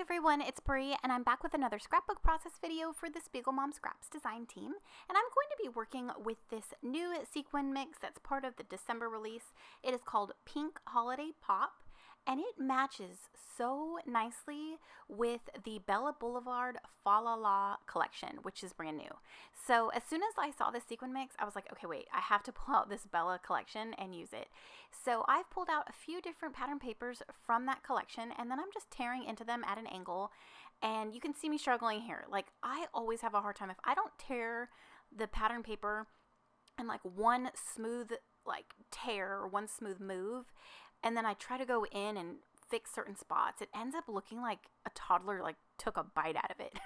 everyone, it's Bri, and I'm back with another scrapbook process video for the SpiegelMom Scraps design team. And I'm going to be working with this new sequin mix that's part of the December release. It is called Pink Holiday Pop, and it matches so nicely with the Bella Boulevard Fa La La collection, which is brand new. So as soon as I saw this sequin mix, I was like, okay, wait, I have to pull out this Bella collection and use it. So I've pulled out a few different pattern papers from that collection, and then I'm just tearing into them at an angle. And you can see me struggling here. Like, I always have a hard time if I don't tear the pattern paper in like one smooth tear or one smooth move, and then I try to go in and fix certain spots, it ends up looking like a toddler took a bite out of it.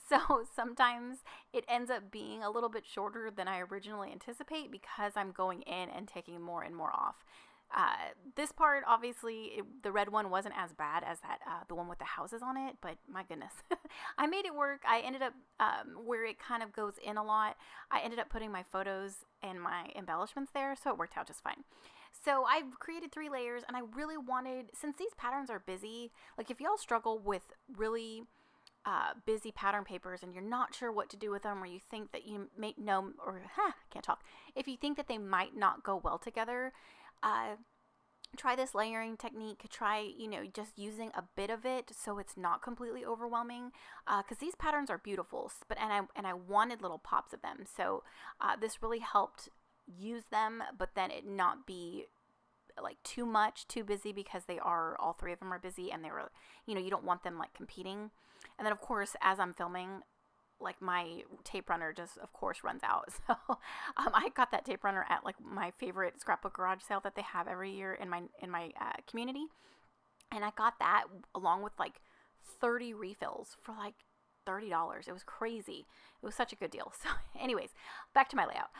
So sometimes it ends up being a little bit shorter than I originally anticipate because I'm going in and taking more and more off. This part, obviously, the red one wasn't as bad as that the one with the houses on it, but my goodness, I made it work. I ended up, where it kind of goes in a lot, I ended up putting my photos and my embellishments there, so it worked out just fine. So I've created 3 layers, and I really wanted, since these patterns are busy, like if y'all struggle with really busy pattern papers and you're not sure what to do with them, or you think that you may know, or can't talk, if you think that they might not go well together, try this layering technique. Try, just using a bit of it so it's not completely overwhelming, because these patterns are beautiful, and I wanted little pops of them. So this really helped use them, but then it not be like too busy, because all 3 of them are busy, and they were, you don't want them like competing. And then of course, as I'm filming, like my tape runner just of course runs out. So I got that tape runner at like my favorite scrapbook garage sale that they have every year in my community, and I got that along with like 30 refills for like $30. It was crazy. It was such a good deal. So anyways, back to my layout.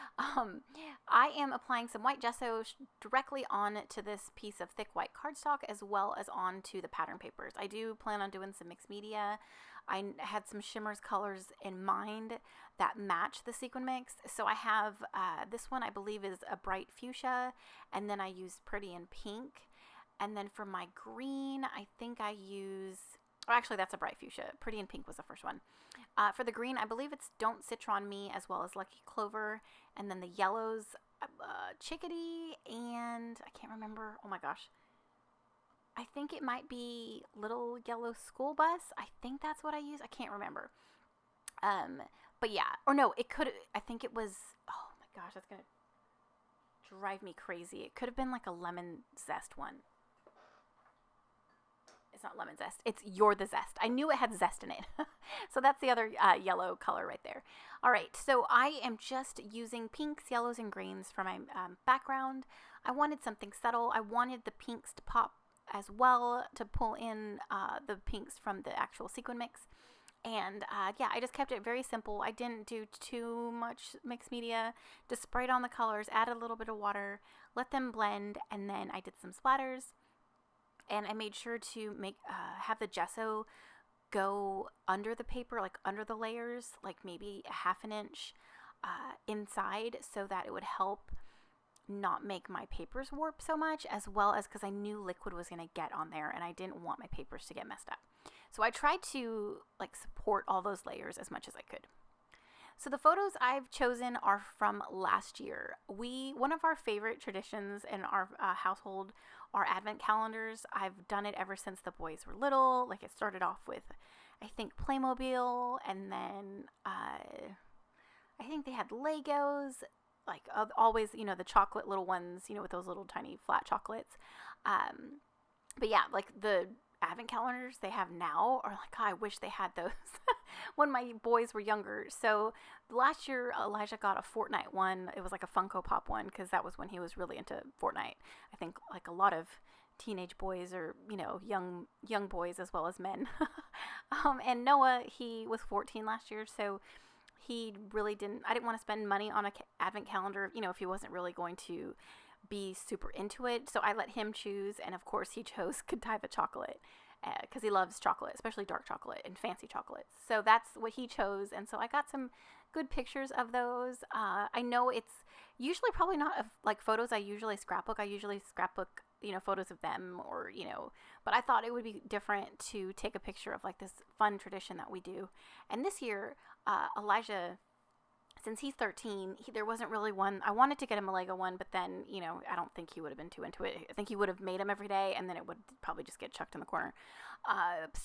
I am applying some white gesso directly onto this piece of thick white cardstock, as well as onto the pattern papers. I do plan on doing some mixed media. I had some shimmers colors in mind that match the sequin mix. So I have this one, I believe, is a bright fuchsia, and then I use pretty in pink. And then for my green, I think I use... Oh, actually, that's a bright fuchsia. Pretty in Pink was the first one. For the green, I believe it's Don't Citron Me, as well as Lucky Clover. And then the yellows, Chickadee, and I can't remember. Oh my gosh. I think it might be Little Yellow School Bus. I think that's what I use. I can't remember. But yeah. Or no, it could... I think it was... Oh my gosh, that's going to drive me crazy. It could have been like a lemon zest one. It's not lemon zest. It's You're the Zest. I knew it had zest in it. So that's the other yellow color right there. All right. So I am just using pinks, yellows, and greens for my background. I wanted something subtle. I wanted the pinks to pop as well, to pull in the pinks from the actual sequin mix. And yeah, I just kept it very simple. I didn't do too much mixed media. Just sprayed on the colors, added a little bit of water, let them blend, and then I did some splatters. And I made sure to have the gesso go under the paper, like under the layers, like maybe a ½ inch inside, so that it would help not make my papers warp so much, as well as because I knew liquid was going to get on there and I didn't want my papers to get messed up. So I tried to support all those layers as much as I could. So the photos I've chosen are from last year. One of our favorite traditions in our household are advent calendars. I've done it ever since the boys were little. Like, it started off with, I think, Playmobil, and then I think they had Legos, always, the chocolate little ones, with those little tiny flat chocolates. But yeah, the advent calendars they have now are like, oh, I wish they had those when my boys were younger. So last year, Elijah got a Fortnite one. It was like a Funko Pop one, because that was when he was really into Fortnite. I think like a lot of teenage boys, or young boys as well as men. And Noah, he was 14 last year, so he really didn't. I didn't want to spend money on an advent calendar, if he wasn't really going to be super into it. So I let him choose, and of course he chose Godiva chocolate, because he loves chocolate, especially dark chocolate and fancy chocolates. So that's what he chose, and so I got some good pictures of those. I know it's usually probably not like photos I usually scrapbook. I usually scrapbook photos of them or, but I thought it would be different to take a picture of like this fun tradition that we do. And this year, Elijah, since he's 13, there wasn't really one. I wanted to get him a Lego one, but then, I don't think he would have been too into it. I think he would have made them every day, and then it would probably just get chucked in the corner.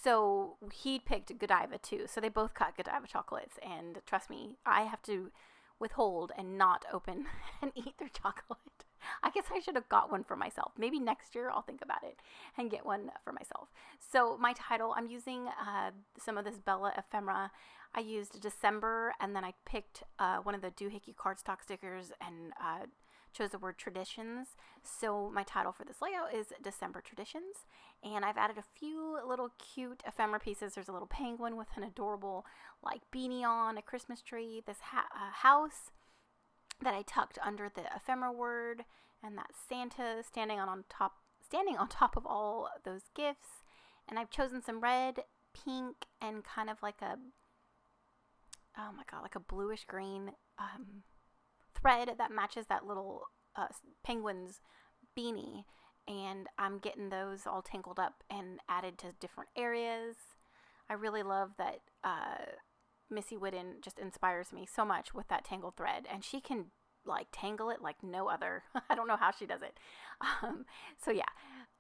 So he picked Godiva too. So they both got Godiva chocolates, and trust me, I have to withhold and not open and eat their chocolate. I guess I should have got one for myself. Maybe next year I'll think about it and get one for myself. So my title, I'm using some of this Bella ephemera. I used December, and then I picked one of the doohickey cardstock stickers and chose the word traditions. So my title for this layout is December Traditions, and I've added a few little cute ephemera pieces. There's a little penguin with an adorable like beanie on, a Christmas tree, this house that I tucked under the ephemera word, and that Santa standing on top of all those gifts. And I've chosen some red, pink, and kind of like a like a bluish green thread that matches that little penguin's beanie, and I'm getting those all tangled up and added to different areas. I really love that Missy Whitten just inspires me so much with that tangled thread, and she can like tangle it like no other. I don't know how she does it. So yeah,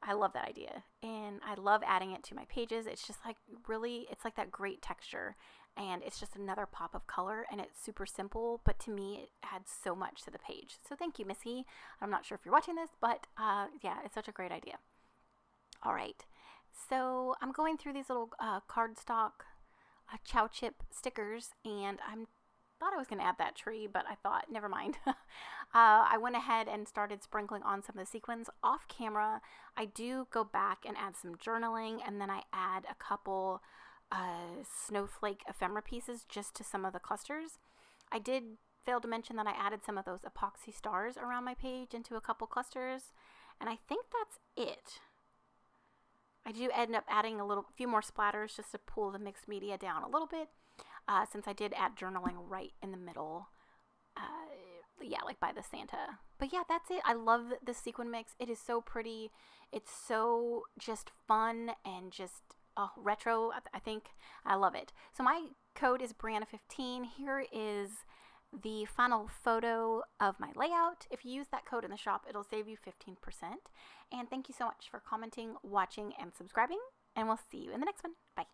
I love that idea, and I love adding it to my pages. It's just like really, it's like that great texture, and it's just another pop of color, and it's super simple, but to me it adds so much to the page. So thank you, Missy. I'm not sure if you're watching this, but yeah, it's such a great idea. All right, so I'm going through these little cardstock chow chip stickers, and I thought I was going to add that tree, but I thought, never mind. I went ahead and started sprinkling on some of the sequins off camera. I do go back and add some journaling, and then I add a couple snowflake ephemera pieces just to some of the clusters. I did fail to mention that I added some of those epoxy stars around my page into a couple clusters, and I think that's it. I do end up adding a few more splatters just to pull the mixed media down a little bit, since I did add journaling right in the middle, yeah, like by the Santa. But yeah, that's it. I love the sequin mix. It is so pretty. It's so just fun and just retro, I think. I love it. So my code is Brianna15. Here is the final photo of my layout. If you use that code in the shop, it'll save you 15%. And thank you so much for commenting, watching, and subscribing. And we'll see you in the next one. Bye.